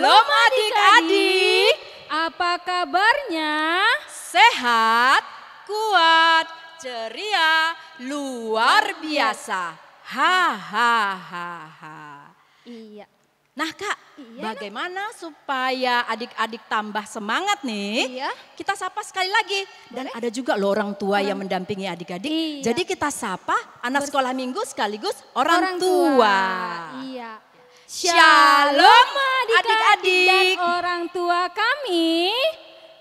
Shalom adik-adik, apa kabarnya? sehat, kuat, ceria, luar biasa. Hahaha. Iya. Nah Kak, Iya, bagaimana supaya adik-adik tambah semangat nih? Iya. Kita sapa sekali lagi. Dan ada juga loh orang tua yang mendampingi adik-adik. Iya. Jadi kita sapa anak sekolah minggu sekaligus orang tua. Iya. Shalom adik-adik dan adik-adik. orang tua kami.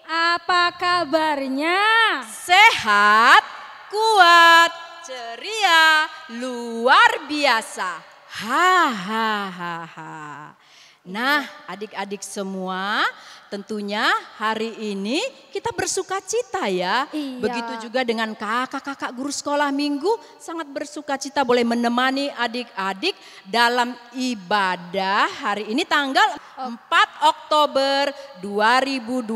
Apa kabarnya? Sehat, kuat, ceria, luar biasa. Hahaha. Nah, adik-adik semua, tentunya hari ini kita bersuka cita ya. Iya. Begitu juga dengan kakak-kakak guru sekolah minggu sangat bersuka cita boleh menemani adik-adik dalam ibadah hari ini tanggal 4 Oktober 2020.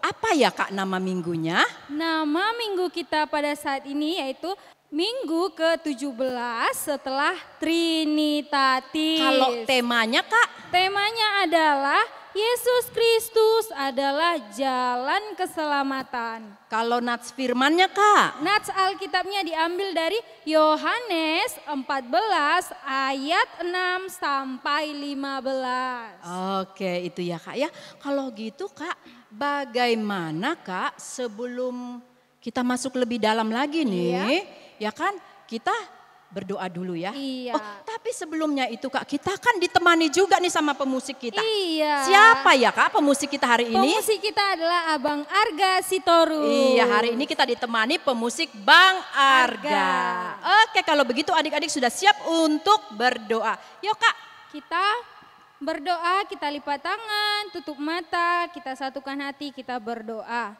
Apa ya Kak nama minggunya? Nama minggu kita pada saat ini yaitu Minggu ke-17 setelah Trinitatis. Kalau temanya Kak? Temanya adalah Yesus Kristus adalah jalan keselamatan. Kalau nats firmannya Kak? Nats Alkitabnya diambil dari Yohanes 14 ayat 6 sampai 15. Oke itu ya Kak ya. Kalau gitu Kak, bagaimana Kak sebelum kita masuk lebih dalam lagi nih, ya kan kita berdoa dulu ya. Iya. Oh, tapi sebelumnya itu Kak, kita kan ditemani juga nih sama pemusik kita. Iya. Siapa ya Kak pemusik kita hari ini? Pemusik kita adalah Abang Arga Sitorus. Iya, hari ini kita ditemani pemusik Bang Arga. Oke, kalau begitu adik-adik sudah siap untuk berdoa. Yuk Kak. Kita berdoa, kita lipat tangan, tutup mata, kita satukan hati, kita berdoa.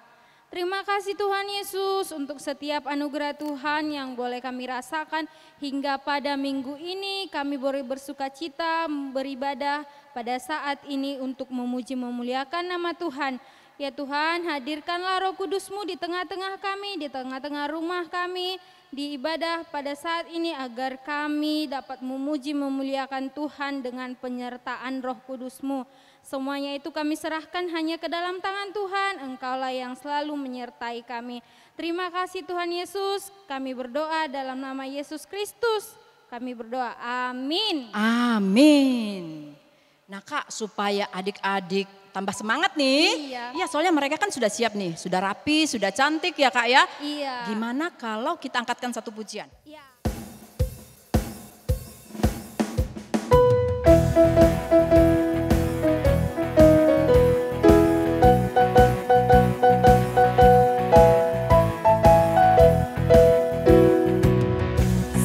Terima kasih Tuhan Yesus untuk setiap anugerah Tuhan yang boleh kami rasakan hingga pada minggu ini kami boleh bersuka cita beribadah pada saat ini untuk memuji memuliakan nama Tuhan. Ya Tuhan, hadirkanlah Roh Kudus-Mu di tengah-tengah kami, di tengah-tengah rumah kami, di ibadah pada saat ini agar kami dapat memuji memuliakan Tuhan dengan penyertaan Roh Kudus-Mu. Semuanya itu kami serahkan hanya ke dalam tangan Tuhan, Engkaulah yang selalu menyertai kami. Terima kasih Tuhan Yesus, kami berdoa dalam nama Yesus Kristus. Kami berdoa, amin. Amin. Nah Kak, supaya adik-adik tambah semangat nih. Iya. Iya, soalnya mereka kan sudah siap nih, sudah rapi, sudah cantik ya Kak ya. Iya. Gimana kalau kita angkatkan satu pujian? Iya.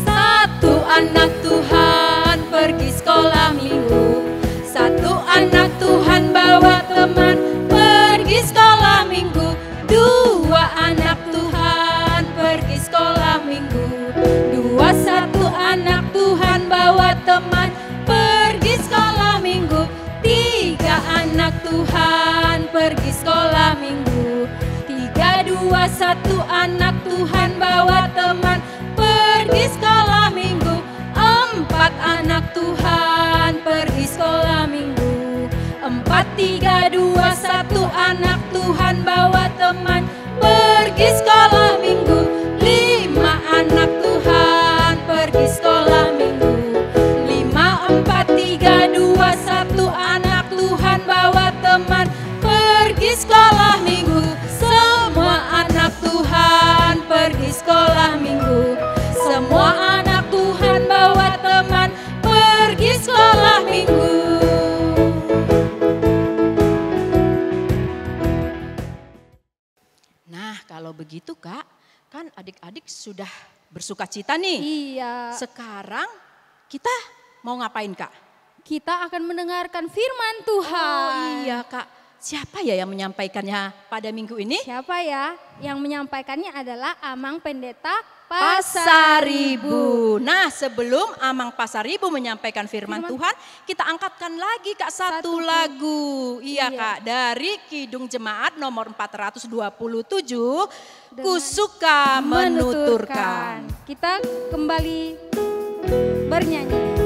Satu anak Tuhan pergi sekolah minggu. Satu anak Tuhan bawa teman pergi sekolah minggu. Dua anak Tuhan pergi sekolah minggu. Dua satu anak Tuhan bawa teman pergi sekolah minggu. Tiga anak Tuhan pergi sekolah minggu. Tiga dua satu anak Tuhan bawa teman pergi sekolah minggu. Empat anak Tuhan pergi sekolah minggu. Empat tiga dua satu anak Tuhan bawa teman pergi sekolah minggu. Lima anak Tuhan pergi sekolah minggu. Lima empat tiga dua satu anak Tuhan bawa teman pergi sekolah minggu. Semua anak Tuhan pergi sekolah minggu. Semua anak Tuhan bawa teman pergi sekolah minggu. Nah kalau begitu Kak, kan adik-adik sudah bersuka cita nih. Iya. Sekarang kita mau ngapain Kak? Kita akan mendengarkan firman Tuhan. Oh iya Kak, siapa ya yang menyampaikannya pada minggu ini? Siapa ya? Yang menyampaikannya adalah Amang Pendeta Pasaribu. Nah sebelum Amang Pasaribu menyampaikan firman Tuhan, kita angkatkan lagi Kak satu lagu. Iya Kak, dari Kidung Jemaat nomor 427, Ku Suka Menuturkan. Kita kembali bernyanyi.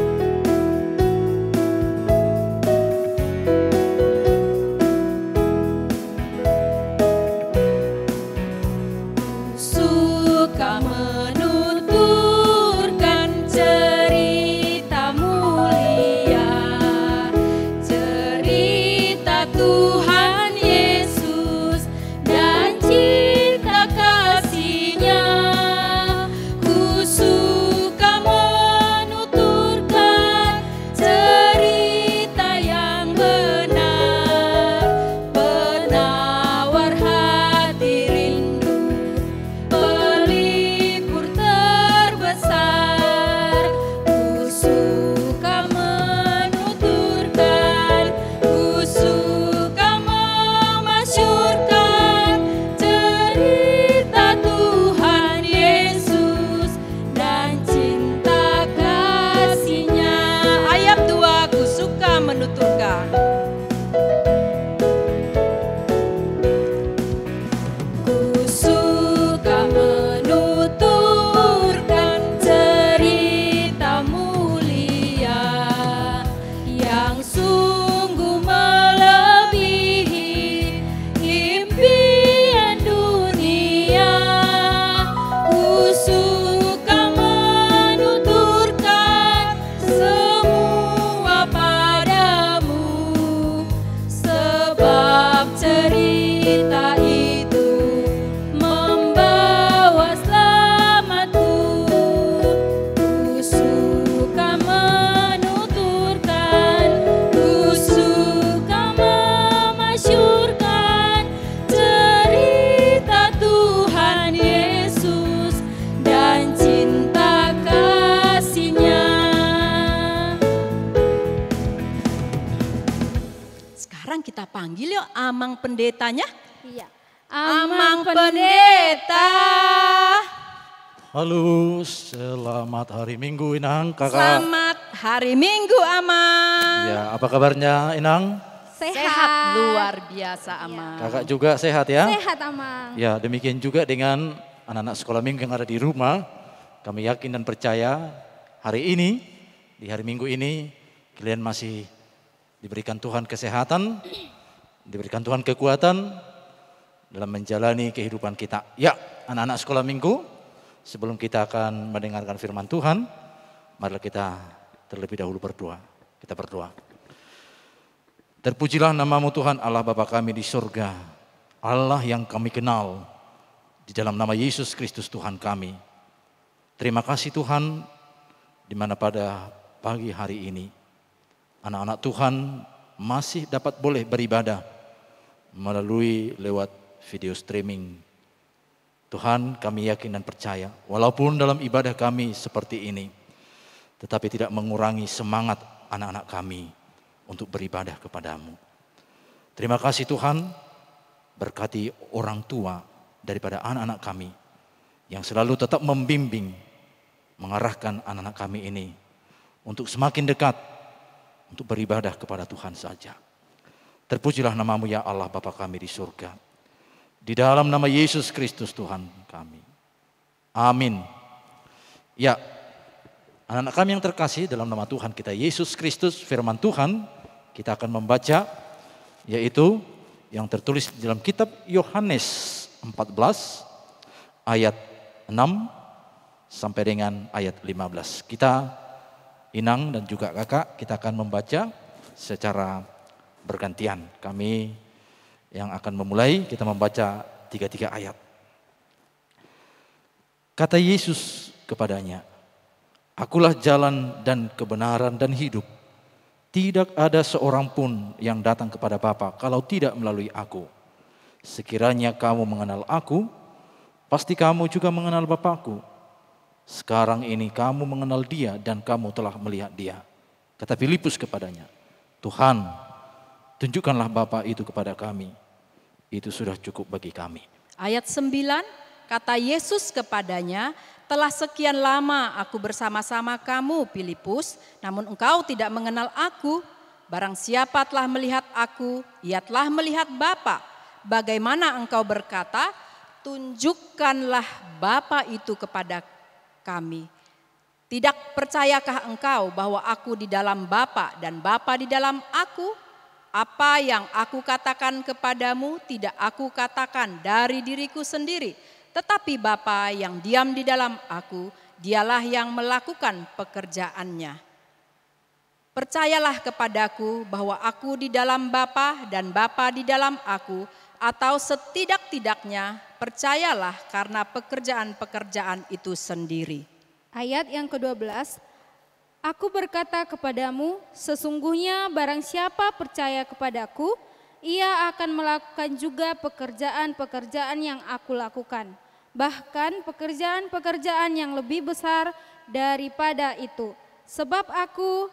panggil yuk Amang pendetanya. Iya. Amang pendeta. Halo, selamat hari Minggu Inang, kakak. Selamat hari Minggu Amang. Ya, apa kabarnya Inang? Sehat. Luar biasa Amang. Kakak juga sehat ya? Sehat Amang. Ya, demikian juga dengan anak-anak sekolah minggu yang ada di rumah. Kami yakin dan percaya hari ini, di hari Minggu ini, kalian masih diberikan Tuhan kesehatan, diberikan Tuhan kekuatan dalam menjalani kehidupan kita. Ya, anak-anak sekolah minggu, sebelum kita akan mendengarkan firman Tuhan, marilah kita terlebih dahulu berdoa. Kita berdoa. Terpujilah namamu Tuhan Allah Bapa kami di surga, Allah yang kami kenal, di dalam nama Yesus Kristus Tuhan kami. Terima kasih Tuhan, di mana pada pagi hari ini, anak-anak Tuhan masih dapat boleh beribadah melalui lewat video streaming. Tuhan, kami yakin dan percaya, walaupun dalam ibadah kami seperti ini, tetapi tidak mengurangi semangat anak-anak kami untuk beribadah kepadamu. Terima kasih Tuhan, berkati orang tua daripada anak-anak kami, yang selalu tetap membimbing, mengarahkan anak-anak kami ini, untuk semakin dekat, untuk beribadah kepada Tuhan saja. Terpujilah namamu ya Allah Bapa kami di surga. Di dalam nama Yesus Kristus Tuhan kami. Amin. Ya, anak-anak kami yang terkasih, dalam nama Tuhan kita Yesus Kristus, firman Tuhan kita akan membaca, yaitu yang tertulis di dalam kitab Yohanes 14 ayat 6 sampai dengan ayat 15. Kita, Inang dan juga kakak, kita akan membaca secara bergantian. Kami yang akan memulai, kita membaca 3 ayat. Kata Yesus kepadanya, "Akulah jalan dan kebenaran dan hidup. Tidak ada seorang pun yang datang kepada Bapa kalau tidak melalui aku. Sekiranya kamu mengenal aku, pasti kamu juga mengenal Bapakku. Sekarang ini kamu mengenal Dia dan kamu telah melihat Dia." Kata Filipus kepadanya, "Tuhan, tunjukkanlah Bapa itu kepada kami. Itu sudah cukup bagi kami." Ayat 9, kata Yesus kepadanya, "Telah sekian lama aku bersama-sama kamu, Filipus, namun engkau tidak mengenal aku. Barang siapa telah melihat aku, ia telah melihat Bapa. Bagaimana engkau berkata, tunjukkanlah Bapa itu kepada kami? Tidak percayakah engkau bahwa aku di dalam Bapa dan Bapa di dalam aku? Apa yang aku katakan kepadamu tidak aku katakan dari diriku sendiri, tetapi Bapa yang diam di dalam aku, dialah yang melakukan pekerjaannya. Percayalah kepadaku bahwa aku di dalam Bapa dan Bapa di dalam aku, atau setidak-tidaknya percayalah karena pekerjaan-pekerjaan itu sendiri." Ayat yang ke-12, "Aku berkata kepadamu, sesungguhnya barang siapa percaya kepadaku, ia akan melakukan juga pekerjaan-pekerjaan yang aku lakukan. Bahkan pekerjaan-pekerjaan yang lebih besar daripada itu. Sebab aku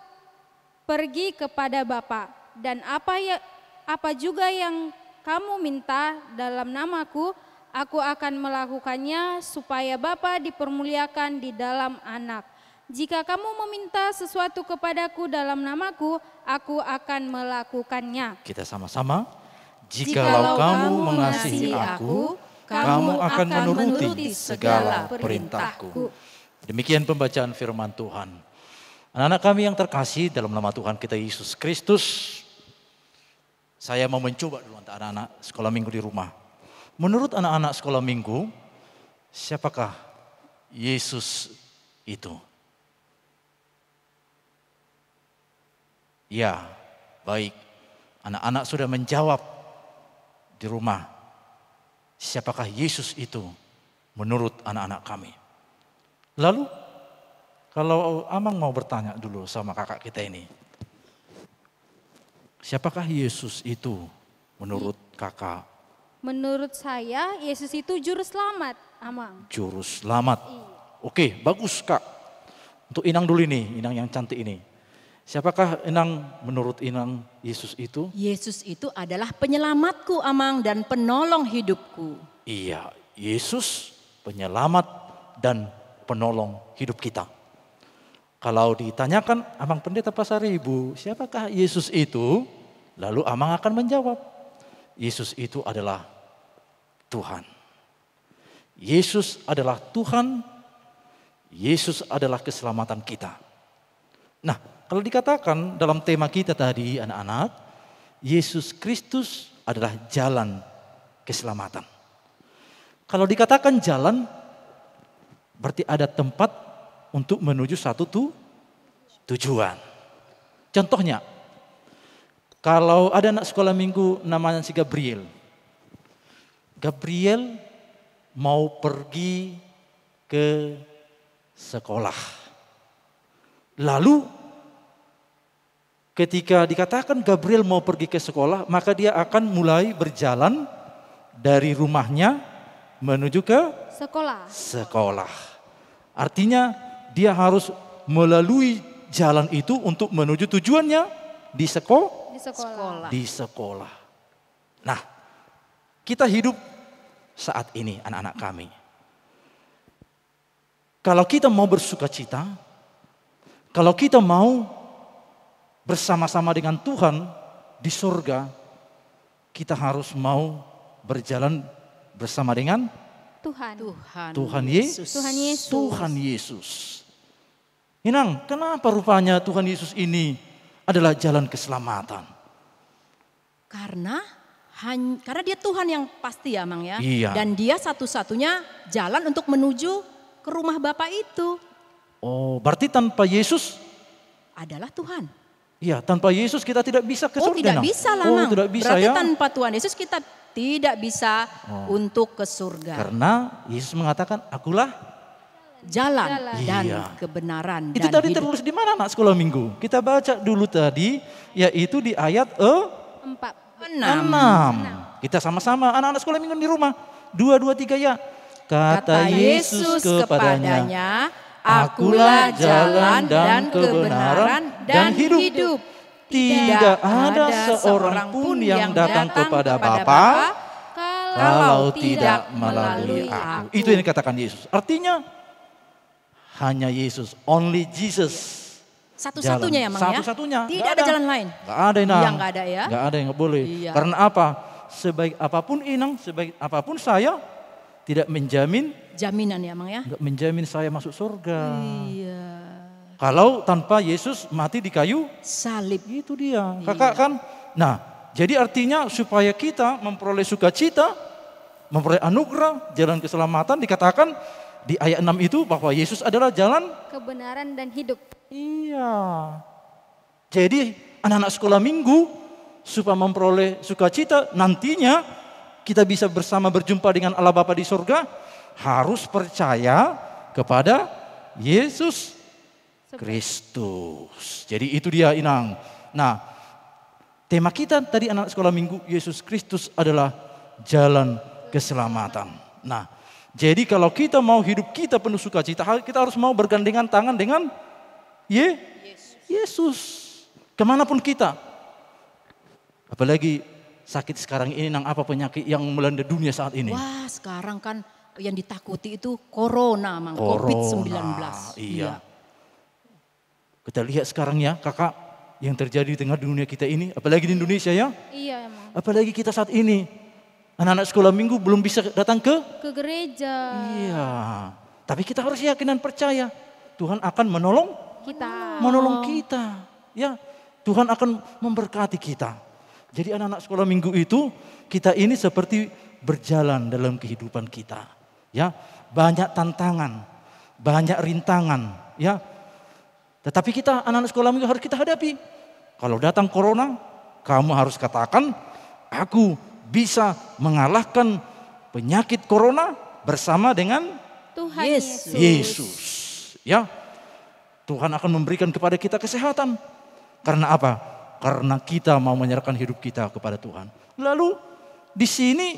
pergi kepada Bapa, dan apa juga yang kamu minta dalam namaku, aku akan melakukannya supaya Bapa dipermuliakan di dalam Anak. Jika kamu meminta sesuatu kepadaku dalam namaku, aku akan melakukannya." Kita sama-sama. "Jikalau kamu mengasihi aku, kamu akan menuruti segala perintahku." Demikian pembacaan firman Tuhan. Anak-anak kami yang terkasih, dalam nama Tuhan kita Yesus Kristus, saya mau mencoba dulu untuk anak-anak sekolah minggu di rumah. Menurut anak-anak sekolah minggu, siapakah Yesus itu? Ya, baik. Anak-anak sudah menjawab di rumah. Siapakah Yesus itu menurut anak-anak kami? Lalu, kalau Amang mau bertanya dulu sama kakak kita ini. Siapakah Yesus itu menurut kakak? Menurut saya, Yesus itu juru selamat, Amang. Juru selamat. Oke, bagus kak. Untuk Inang dulu ini, Inang yang cantik ini. Siapakah Inang menurut Inang Yesus itu? Yesus itu adalah penyelamatku Amang dan penolong hidupku. Iya, Yesus penyelamat dan penolong hidup kita. Kalau ditanyakan Amang Pendeta Pasaribu, siapakah Yesus itu? Lalu Amang akan menjawab, Yesus itu adalah Tuhan. Yesus adalah Tuhan, Yesus adalah keselamatan kita. Nah, kalau dikatakan dalam tema kita tadi anak-anak, Yesus Kristus adalah jalan keselamatan. Kalau dikatakan jalan, berarti ada tempat untuk menuju satu tujuan. Contohnya, kalau ada anak sekolah minggu namanya si Gabriel. Gabriel mau pergi ke sekolah. Lalu ketika dikatakan Gabriel mau pergi ke sekolah, maka dia akan mulai berjalan dari rumahnya menuju ke sekolah. Artinya dia harus melalui jalan itu untuk menuju tujuannya di sekolah. Nah, kita hidup saat ini anak-anak kami. Kalau kita mau bersukacita, kalau kita mau bersama-sama dengan Tuhan di surga, kita harus mau berjalan bersama dengan Tuhan Yesus. Inang, kenapa rupanya Tuhan Yesus ini adalah jalan keselamatan? Karena dia Tuhan yang pasti ya Mang ya. Iya. Dan dia satu-satunya jalan untuk menuju ke rumah Bapa itu. Oh, berarti tanpa Yesus adalah Tuhan. Iya, tanpa Yesus kita tidak bisa ke surga. Tidak bisa lah Mang. Tidak bisa, berarti ya? tanpa Tuhan Yesus kita tidak bisa untuk ke surga. Karena Yesus mengatakan, akulah jalan dan Iya. kebenaran Itu dan tadi hidup. tertulis di mana anak sekolah minggu? Kita baca dulu tadi, yaitu di ayat 6. Kita sama-sama anak-anak sekolah minggu di rumah. 2, 2, 3 ya. Kata Yesus kepadanya, akulah jalan dan kebenaran dan hidup. Tidak ada seorang pun yang datang kepada Bapa kalau tidak melalui aku. Itu yang dikatakan Yesus. Artinya hanya Yesus, only Jesus. Satu-satunya ya Mang ya? Satu-satunya. Tidak ada jalan lain? Gak ada Inang. Yang gak ada ya? Gak ada yang gak boleh. Iya. Karena apa? Sebaik apapun Inang, sebaik apapun saya, tidak menjamin. Jaminan ya Mang ya? Gak menjamin saya masuk surga. Iya. Kalau tanpa Yesus mati di kayu salib. Itu dia. Kakak kan? Nah, jadi artinya supaya kita memperoleh sukacita, memperoleh anugerah, jalan keselamatan, dikatakan di ayat 6 itu bahwa Yesus adalah jalan kebenaran dan hidup. Iya. Jadi anak-anak sekolah minggu supaya memperoleh sukacita nantinya kita bisa bersama berjumpa dengan Allah Bapa di surga harus percaya kepada Yesus Kristus. Jadi itu dia Inang. Nah, tema kita tadi anak sekolah minggu Yesus Kristus adalah jalan keselamatan. Nah, jadi kalau kita mau hidup kita penuh sukacita, kita harus mau bergandengan tangan dengan Yesus. Kemanapun kita. Apalagi sakit sekarang ini, apa penyakit yang melanda dunia saat ini? Wah, sekarang kan yang ditakuti itu corona, Mang. COVID-19. Iya. Kita lihat sekarang ya, kakak, yang terjadi di tengah dunia kita ini, apalagi di Indonesia ya. Iya, Mang. Apalagi kita saat ini, anak-anak sekolah minggu belum bisa datang ke gereja. Iya. Tapi kita harus yakin dan percaya Tuhan akan menolong kita. Ya, Tuhan akan memberkati kita. Jadi anak-anak sekolah minggu itu kita ini seperti berjalan dalam kehidupan kita. Ya, banyak tantangan, banyak rintangan, ya. Tetapi kita anak-anak sekolah minggu harus kita hadapi. Kalau datang corona, kamu harus katakan, aku bisa mengalahkan penyakit corona bersama dengan Tuhan Yesus. Ya, Tuhan akan memberikan kepada kita kesehatan. Karena apa? Karena kita mau menyerahkan hidup kita kepada Tuhan. Lalu di sini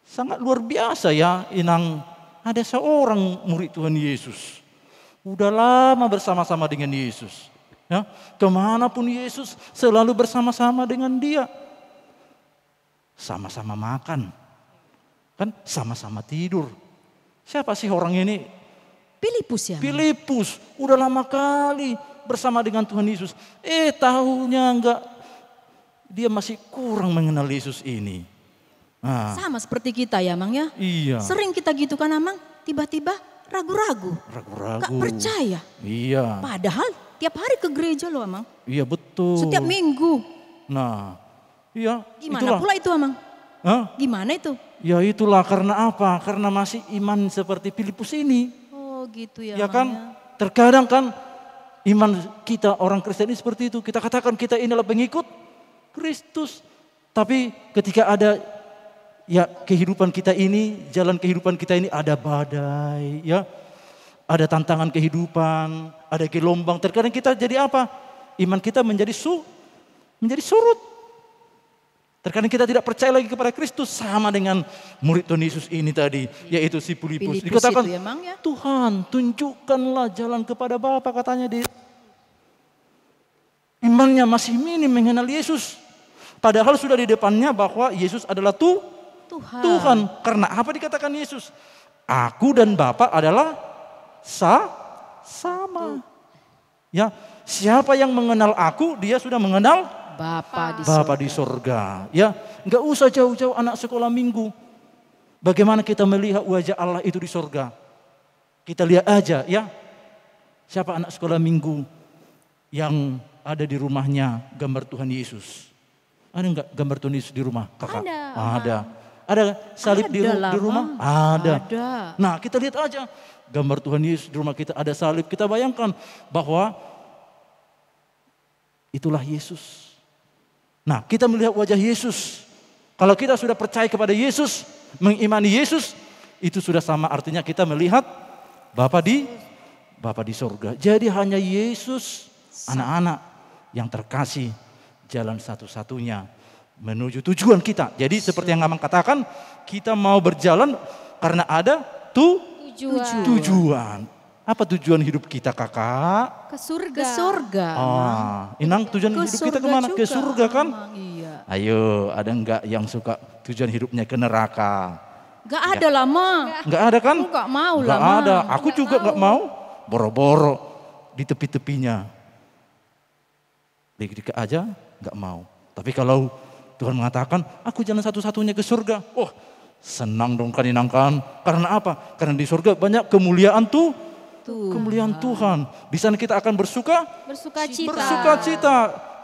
sangat luar biasa ya, Inang, ada seorang murid Tuhan Yesus. Udah lama bersama-sama dengan Yesus. Ya, kemanapun Yesus selalu bersama-sama dengan dia. Sama-sama makan. Kan sama-sama tidur. Siapa sih orang ini? Filipus ya? Filipus, udah lama kali bersama dengan Tuhan Yesus. Tahunya enggak, dia masih kurang mengenal Yesus ini. Nah, Sama seperti kita ya Mang ya? iya. Sering kita gitu kan Amang, tiba-tiba ragu-ragu. Ragu-ragu. Gak percaya. Iya. Padahal tiap hari ke gereja loh Amang. Iya betul. Setiap minggu. Nah, iya. Gimana itulah. pula itu Amang? Hah? Gimana itu? Ya itulah, karena apa? Karena masih iman seperti Filipus ini. Oh gitu ya Ya Amang kan? ya. Terkadang kan iman kita orang Kristen ini seperti itu. Kita katakan kita inilah pengikut Kristus. Tapi ketika ada ya kehidupan kita ini, jalan kehidupan kita ini ada badai, ya. Ada tantangan kehidupan, ada gelombang. Terkadang kita jadi apa? Iman kita menjadi surut. Terkadang kita tidak percaya lagi kepada Kristus, sama dengan murid Tuhan Yesus ini tadi, yaitu si Filipus. Filipus Dikatakan, itu ya, Mang, ya? Tuhan tunjukkanlah jalan kepada Bapa, katanya di imannya masih minim mengenal Yesus. Padahal sudah di depannya bahwa Yesus adalah Tuhan. Karena apa dikatakan Yesus? Aku dan Bapa adalah sama. Ya, siapa yang mengenal aku, dia sudah mengenal Bapa di sorga. Ya, nggak usah jauh-jauh anak sekolah minggu. Bagaimana kita melihat wajah Allah itu di sorga? Kita lihat aja ya. Siapa anak sekolah minggu yang ada di rumahnya gambar Tuhan Yesus? Ada nggak gambar Tuhan Yesus di rumah, kakak? Ada. Ada salib di rumah? Ada. Nah, kita lihat aja gambar Tuhan Yesus di rumah kita, ada salib. Kita bayangkan bahwa itulah Yesus. Nah, kita melihat wajah Yesus. Kalau kita sudah percaya kepada Yesus, mengimani Yesus, itu sudah sama artinya kita melihat Bapa di sorga. Jadi hanya Yesus, anak-anak yang terkasih, jalan satu-satunya menuju tujuan kita. Jadi seperti yang Amang katakan, kita mau berjalan karena ada tujuan. Apa tujuan hidup kita, kakak? Ke surga. Inang, tujuan hidup kita kemana? Ke surga kan? Iya. Ayo, ada enggak yang suka tujuan hidupnya ke neraka? Gak ada lah Mang. Enggak ada kan? Gak mau lah Enggak Mang. ada. Aku juga enggak mau. Boro-boro di tepi-tepinya. Dikit-dikit aja enggak mau. Tapi kalau Tuhan mengatakan, aku jalan satu-satunya ke surga. Oh, senang dong kan Inang kan? Karena apa? Karena di surga banyak kemuliaan kemuliaan Tuhan. Di sana kita akan bersuka cita.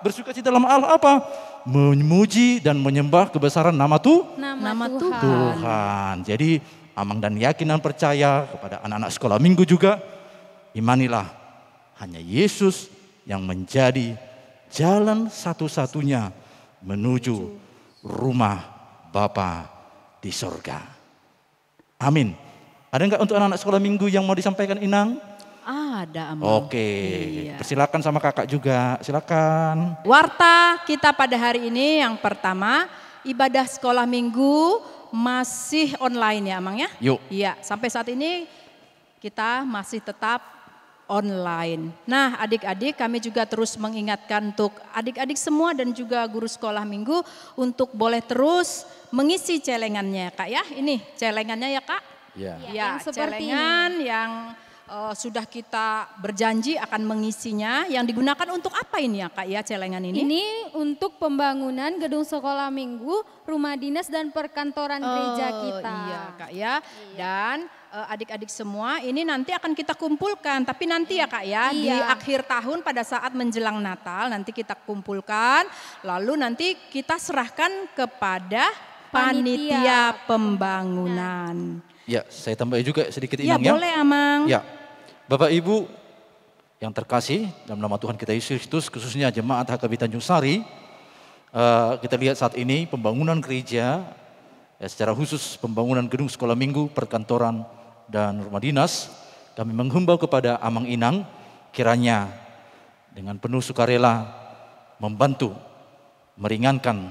Bersuka cita dalam hal apa? Memuji dan menyembah kebesaran nama Tuhan. Jadi Amang dan yakin dan percaya kepada anak-anak sekolah minggu juga, imanilah hanya Yesus yang menjadi jalan satu-satunya menuju rumah Bapa di sorga. Amin. Ada enggak untuk anak-anak sekolah minggu yang mau disampaikan Inang? Ada Amang. Oke, Iya. persilakan sama kakak juga, silakan. Warta kita pada hari ini yang pertama, ibadah sekolah minggu masih online ya Amang ya? Yuk. Iya, sampai saat ini kita masih tetap online. Nah adik-adik, kami juga terus mengingatkan untuk adik-adik semua dan juga guru sekolah minggu untuk boleh terus mengisi celengannya Kak ya. Ini celengannya ya Kak. Ya. Ya, yang seperti celengan yang sudah kita berjanji akan mengisinya. Yang digunakan untuk apa ini ya Kak ya celengan ini? Ini untuk pembangunan gedung sekolah minggu, rumah dinas dan perkantoran gereja kita. Iya Kak ya. Dan adik-adik semua ini nanti akan kita kumpulkan. Tapi nanti ya Kak ya di akhir tahun pada saat menjelang Natal nanti kita kumpulkan. Lalu nanti kita serahkan kepada panitia pembangunan. Ya, saya tambah juga sedikit Ya Inang ya. boleh Amang. Ya, Bapak Ibu yang terkasih dalam nama Tuhan kita Yesus Kristus, khususnya jemaat HKB Tanjung Sari, kita lihat saat ini pembangunan gereja, ya, secara khusus pembangunan gedung sekolah minggu, perkantoran, dan rumah dinas, kami menghimbau kepada Amang Inang, kiranya dengan penuh sukarela membantu, meringankan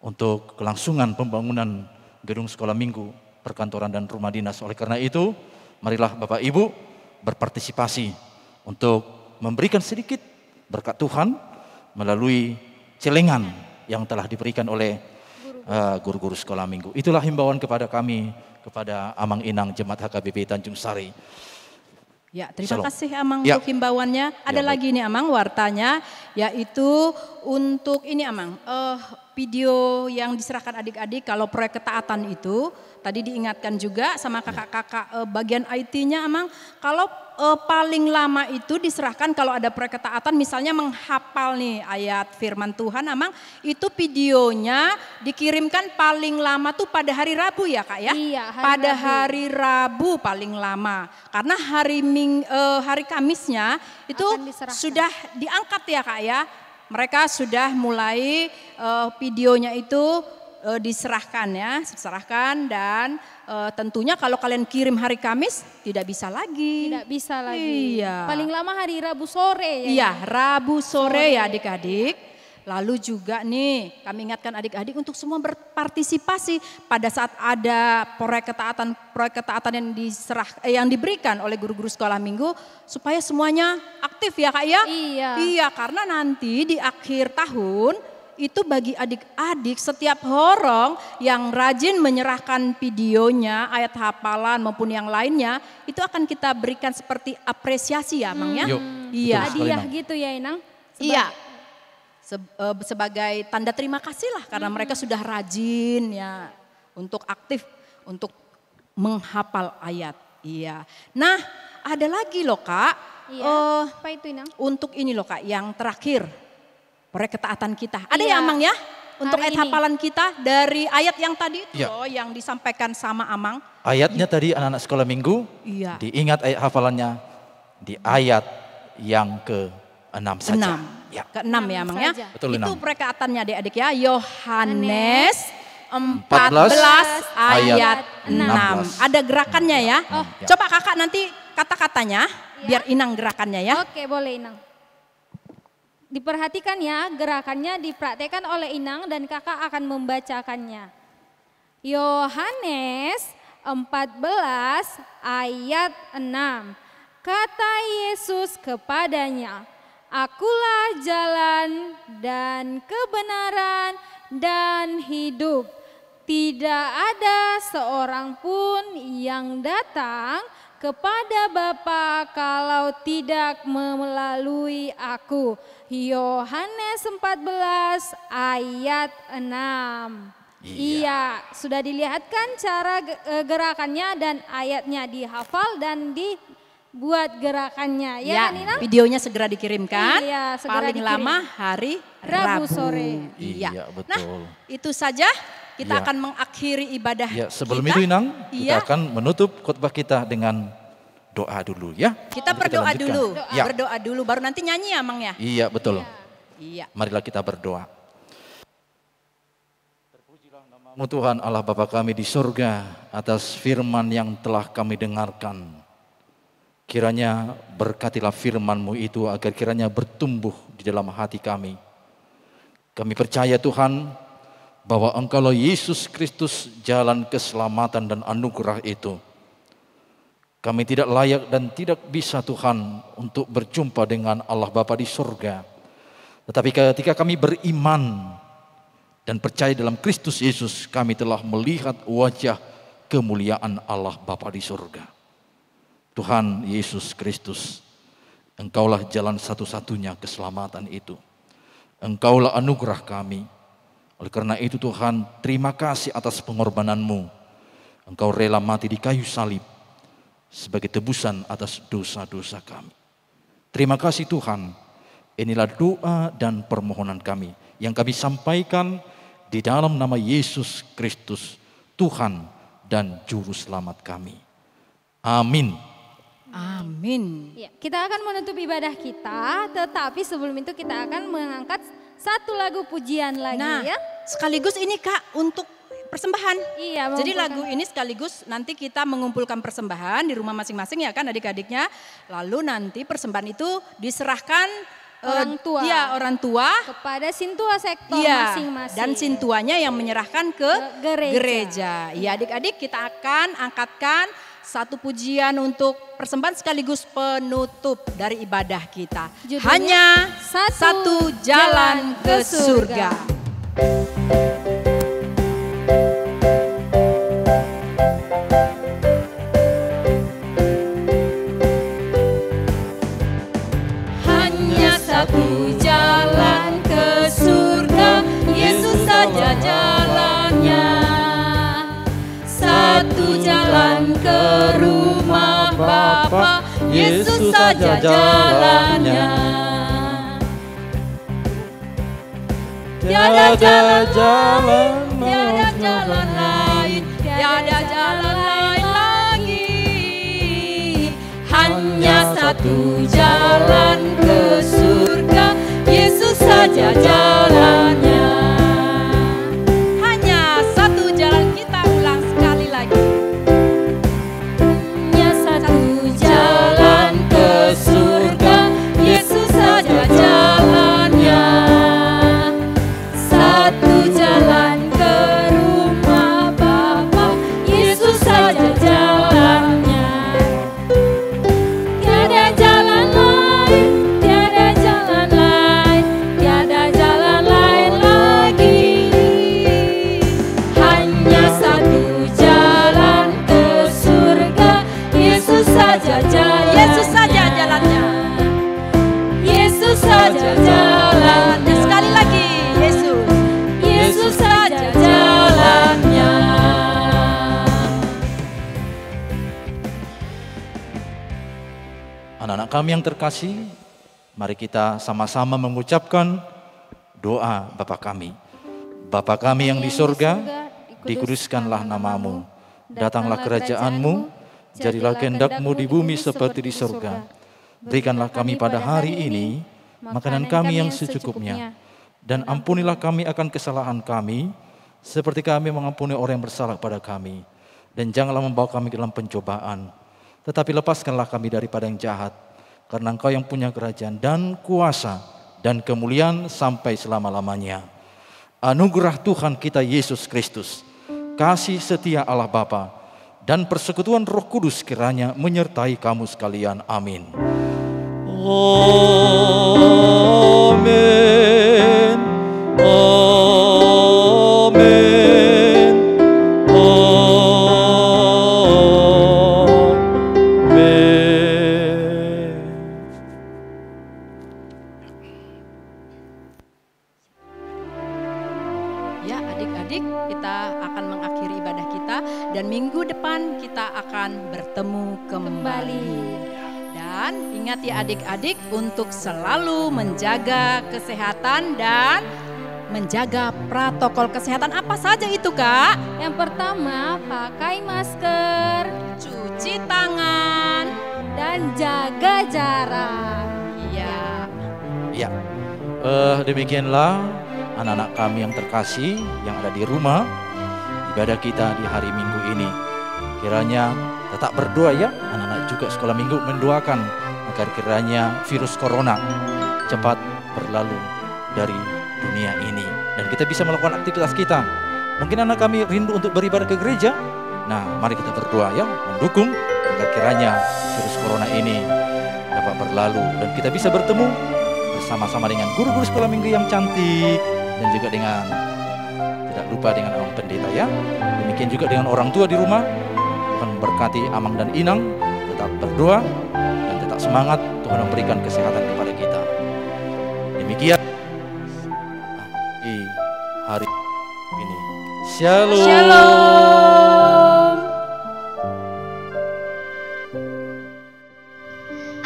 untuk kelangsungan pembangunan gedung sekolah minggu, perkantoran dan rumah dinas. Oleh karena itu, marilah Bapak Ibu berpartisipasi untuk memberikan sedikit berkat Tuhan melalui celengan yang telah diberikan oleh guru-guru sekolah minggu. Itulah himbauan kepada kami, kepada Amang Inang Jemaat HKBP Tanjung Sari. Ya, terima Shalom. kasih Amang Ya. untuk himbauannya. Ada Ya, lagi nih Amang wartanya, yaitu untuk ini Amang, video yang diserahkan adik-adik kalau proyek ketaatan itu, tadi diingatkan juga sama kakak-kakak bagian IT-nya Amang, kalau paling lama itu diserahkan kalau ada proyek ketaatan misalnya menghafal nih ayat firman Tuhan Amang, itu videonya dikirimkan paling lama tuh pada hari Rabu ya Kak ya? Iya, Hari Rabu paling lama. Karena hari Kamisnya itu Akan diserahkan. sudah diangkat ya Kak ya. Mereka sudah mulai videonya itu diserahkan dan tentunya kalau kalian kirim hari Kamis tidak bisa lagi. Tidak bisa lagi. Iya. Paling lama hari Rabu sore ya. Iya, Rabu sore Sore. ya adik-adik. Lalu juga nih kami ingatkan adik-adik untuk semua berpartisipasi pada saat ada proyek ketaatan yang diberikan oleh guru-guru sekolah minggu supaya semuanya aktif ya Kak ya. Iya. Iya, karena nanti di akhir tahun itu bagi adik-adik setiap orang yang rajin menyerahkan videonya, ayat hafalan maupun yang lainnya, itu akan kita berikan seperti apresiasi ya Mang ya. Yuk, Iya. betul sekali, Hadiah Nang. gitu ya Inang. Iya. Sebagai tanda terima kasih lah karena mereka sudah rajin ya untuk aktif untuk menghafal ayat. Iya. Nah, ada lagi loh Kak. Iya. Apa itu Inang? Untuk ini loh Kak, yang terakhir proyek ketaatan kita. Ada Iya. ya Amang ya? Untuk Hari ayat ini. hafalan kita dari ayat yang tadi itu Iya. loh yang disampaikan sama Amang. Ayatnya tadi anak-anak sekolah minggu, Iya. diingat ayat hafalannya di ayat yang ke-6 saja. 6. Ya. Ke-6 ya Amang ya. saja. Betul, Itu Inang. perkataannya adik-adik ya. Yohanes 14 14 ayat 6. 16. Ada gerakannya ya. Oh. Coba Kakak nanti kata-katanya biar Inang gerakannya ya. Oke, boleh Inang. Diperhatikan ya, gerakannya dipraktekkan oleh Inang dan Kakak akan membacakannya. Yohanes 14 ayat 6. Kata Yesus kepadanya, "Akulah jalan dan kebenaran dan hidup. Tidak ada seorang pun yang datang kepada Bapa kalau tidak melalui aku." Yohanes 14 ayat 6. Iya, sudah dilihatkan cara gerakannya dan ayatnya dihafal dan dibuat gerakannya. Ya, kan, Nina? videonya segera dikirimkan. Iya, segera Paling dikirim. lama hari Rabu Rabu sore. Iya, Nah, betul. itu saja kita Iya. akan mengakhiri ibadah Ya, sebelum kita. itu Inang, Iya. kita akan menutup khotbah kita dengan doa dulu ya. Kita Nanti berdoa lanjutkan. dulu, Ya. berdoa dulu, baru nanti nyanyi ya Mang ya. Iya, betul. Iya. Marilah kita berdoa. Terpujilah namamu Tuhan Allah Bapa kami di surga atas firman yang telah kami dengarkan. Kiranya berkatilah firman-Mu itu agar kiranya bertumbuh di dalam hati kami. Kami percaya Tuhan bahwa Engkaulah Yesus Kristus jalan keselamatan dan anugerah itu. Kami tidak layak dan tidak bisa Tuhan untuk berjumpa dengan Allah Bapa di surga. Tetapi ketika kami beriman dan percaya dalam Kristus Yesus, kami telah melihat wajah kemuliaan Allah Bapa di surga. Tuhan Yesus Kristus, Engkaulah jalan satu-satunya keselamatan itu. Engkaulah anugerah kami. Oleh karena itu Tuhan, terima kasih atas pengorbanan-Mu. Engkau rela mati di kayu salib sebagai tebusan atas dosa-dosa kami. Terima kasih Tuhan. Inilah doa dan permohonan kami yang kami sampaikan di dalam nama Yesus Kristus, Tuhan dan Juru Selamat kami. Amin. Amin. Ya, kita akan menutup ibadah kita, tetapi sebelum itu kita akan mengangkat satu lagu pujian lagi Nah, ya. sekaligus ini Kak untuk persembahan. Iya, Jadi mengumpulkan- lagu ini sekaligus nanti kita mengumpulkan persembahan di rumah masing-masing ya kan adik-adiknya. Lalu nanti persembahan itu diserahkan Orang tua. Iya, orang tua. kepada sintua sektor Iya, masing-masing. dan sintuanya yang menyerahkan ke Ke gereja. gereja. Iya, adik-adik kita akan angkatkan satu pujian untuk persembahan sekaligus penutup dari ibadah kita. Judulnya, Hanya satu jalan ke surga. Hanya satu jalan ke surga, Yesus saja jalannya. Satu jalan ke rumah Bapa, Yesus saja jalannya. Tiada jalan lain, tiada jalan lain lagi. Hanya satu jalan ke surga, Yesus saja jalannya. Hanya satu jalan, kita ulang sekali lagi. Hanya satu jalan ke surga, Yesus saja jalannya. Satu jalan ke rumah Bapa, Yesus saja jalannya. Tiada jalan lain, tiada jalan lain, tiada jalan lain lagi. Hanya satu jalan ke surga, Yesus saja jalannya. Yesus saja jalannya. Yesus saja jalannya. Sekali lagi, Yesus. Yesus saja jalannya. Anak-anak kami yang terkasih, mari kita sama-sama mengucapkan doa Bapa kami. Bapa kami yang di surga, dikuduskanlah namamu. Datanglah kerajaanmu, jadilah kehendak-mu di bumi seperti di surga. Berikanlah kami pada hari ini makanan kami yang secukupnya. Dan ampunilah kami akan kesalahan kami, seperti kami mengampuni orang yang bersalah pada kami. Dan janganlah membawa kami ke dalam pencobaan, tetapi lepaskanlah kami daripada yang jahat. Karena Engkau yang punya kerajaan dan kuasa dan kemuliaan sampai selama-lamanya. Anugerah Tuhan kita Yesus Kristus, kasih setia Allah Bapa, dan persekutuan Roh Kudus kiranya menyertai kamu sekalian. Amin. Amin. Amin. Amin. Ya, adik-adik, kita akan mengakhiri ibadah kita dan minggu depan kita akan bertemu kembali. Dan ingat ya adik-adik untuk selalu menjaga kesehatan dan menjaga protokol kesehatan. Apa saja itu, Kak? Yang pertama, pakai masker, Cuci tangan. dan jaga jarak. Iya. Ya, demikianlah anak-anak kami yang terkasih yang ada di rumah, ibadah kita di hari Minggu ini. Kiranya tetap berdoa ya, anak-anak juga sekolah minggu mendoakan agar kiranya virus corona cepat berlalu dari dunia ini. Dan kita bisa melakukan aktivitas kita. Mungkin anak kami rindu untuk beribadah ke gereja. Nah, mari kita berdoa ya, mendukung agar kiranya virus corona ini dapat berlalu. Dan kita bisa bertemu bersama-sama dengan guru-guru sekolah minggu yang cantik. Dan juga dengan, tidak lupa dengan Amang Pendeta ya. Demikian juga dengan orang tua di rumah. Tuhan memberkati Amang dan Inang, tetap berdoa dan tetap semangat. Tuhan memberikan kesehatan kepada kita. Demikian di hari ini. Shalom. Shalom.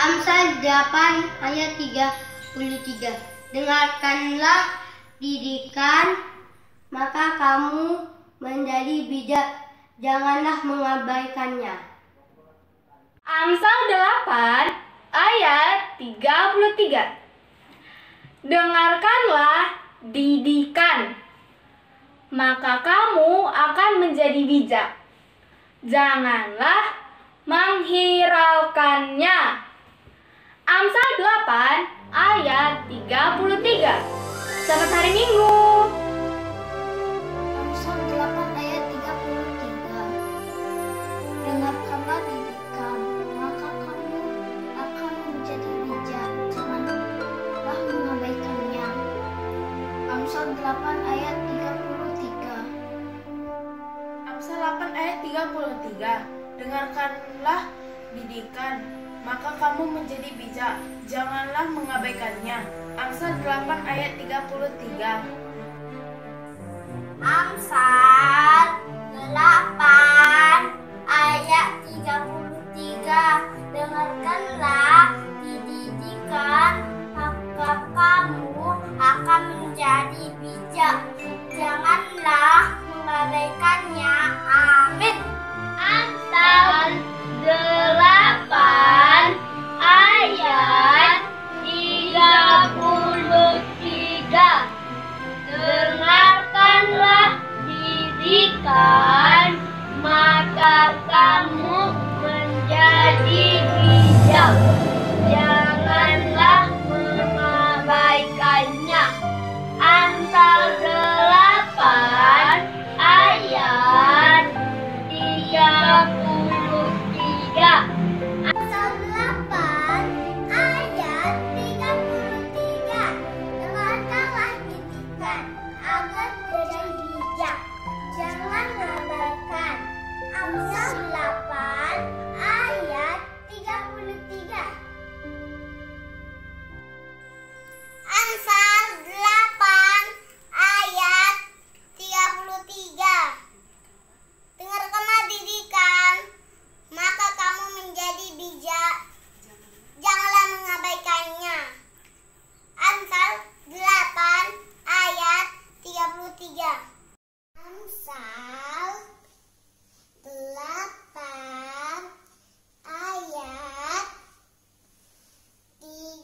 Amsal 8 ayat 33. Dengarkanlah didikan, maka kamu menjadi bijak, janganlah mengabaikannya. Amsal 8 ayat 33. Dengarkanlah didikan, maka kamu akan menjadi bijak. Janganlah menghiraukannya. Amsal 8 ayat 33. Selamat hari Minggu. Amsal 8 ayat 33. Dengarkanlah 33. Dengarkanlah didikan, maka kamu menjadi bijak, janganlah mengabaikannya. Amsal 8 ayat 33. Amsal 8 ayat 33. Dengarkanlah didikan, maka kamu akan menjadi bijak, janganlah mengabaikannya. Amin. Amsal 8 ayat 33. Dengarkanlah didikan, maka kamu menjadi bijak, janganlah mengabaikannya. Amsal 8 ayat 33. Amsal 8 ayat 33. Dengarkanlah didikan, agar menjadi bijak, jangan mengabaikan. Amsal 8 ayat 33. Amsal 8 ayat 33. Dengarkanlah didikan, maka kamu menjadi bijak, janganlah mengabaikannya. Amsal 8 ayat 33. Amsal 8 ayat 33.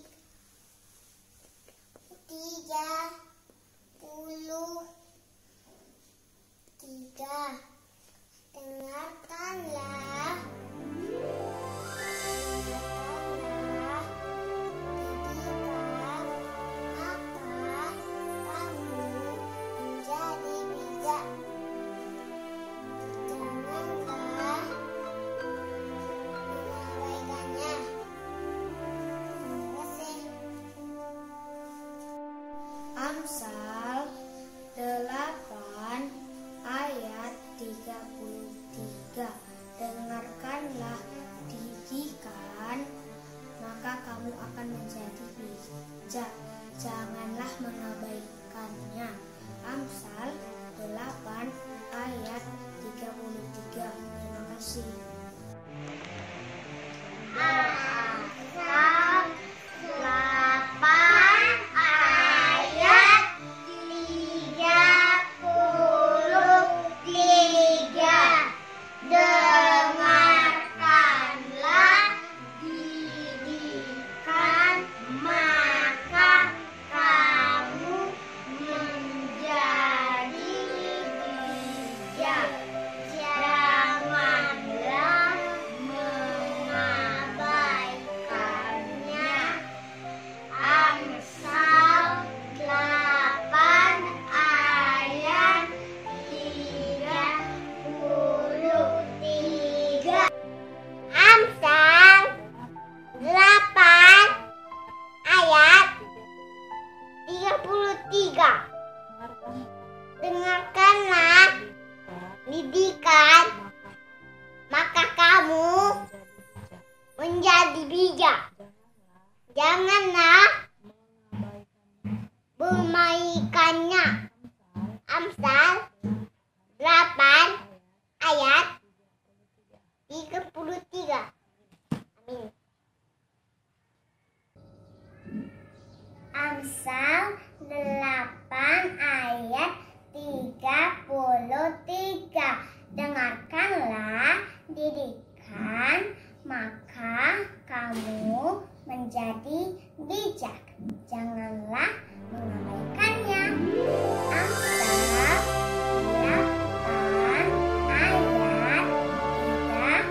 Dengarkanlah didikan, maka kamu menjadi bijak, janganlah mengabaikannya. Terima kasih. Amsal 8 ayat 33. Dengarkanlah didikan, maka kamu akan menjadi bijak, janganlah mengabaikannya. Amsal 8 ayat 33. Terima kasih. Amsal 8 ayat 33. Dengarkanlah didikan, maka kamu menjadi bijak, janganlah mengabaikannya. Amsal 8 ayat 33. Amsal 8 ayat 33. Dengarkanlah didikan, maka kamu menjadi bijak, janganlah mengabaikannya. Amsal 8 ayat 33. Amin. Amsal 8 ayat 33. Dengarkanlah didikan, maka kamu menjadi bijak, janganlah mengabaikannya. Amsal 8 ayat 33.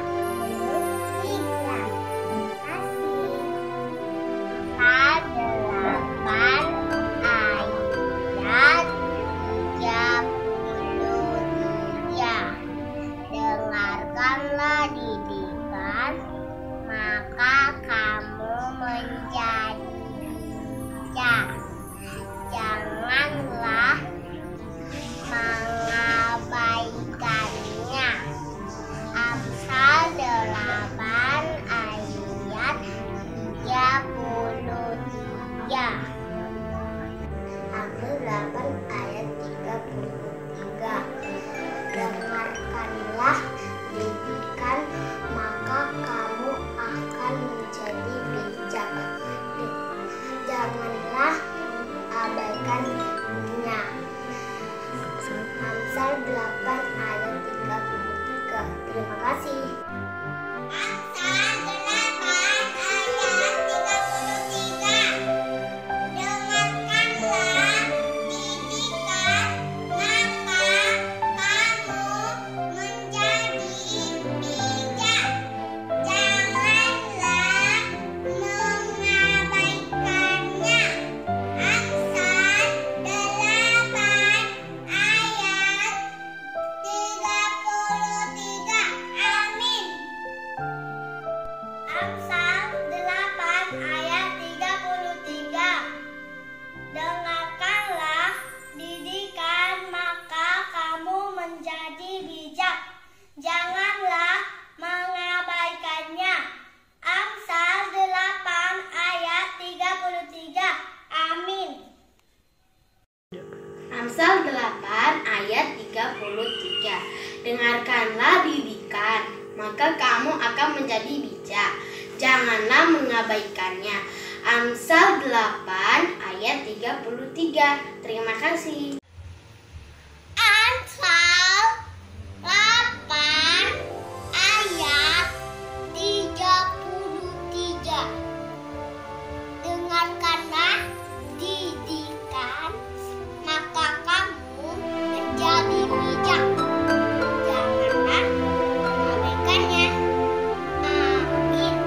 menjadi bijak. Janganlah mengabaikannya. Amsal 8 ayat 33. Terima kasih. Amsal 8 ayat 33. Dengarkanlah didikan, maka kamu menjadi bijak. Janganlah mengabaikannya. Amin.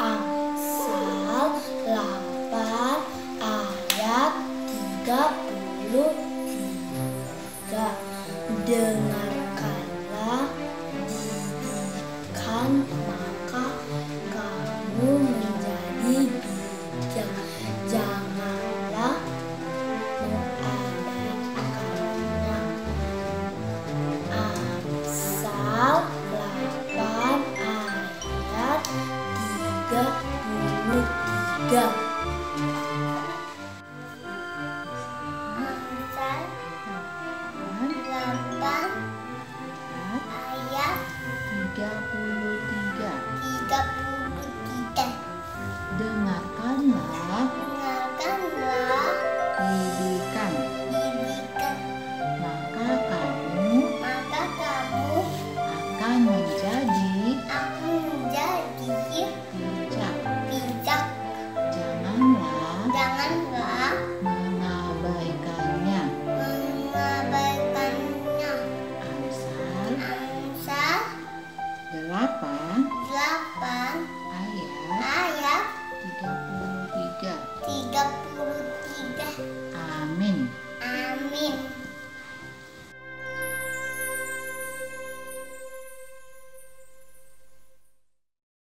Amsal 8 ayat 33. Dengarkanlah didikan, maka kamu menjadi bijak. Janganlah mengabaikannya. Amsal 8 ayat 33. Amsal 8 ayat 33. Dengarkanlah Dengarkanlah didikan, didikan, maka kamu akan menjadi bijak. bijak. Janganlah mengabaikannya. Amsal 8 8 ayat ayat 33. 33.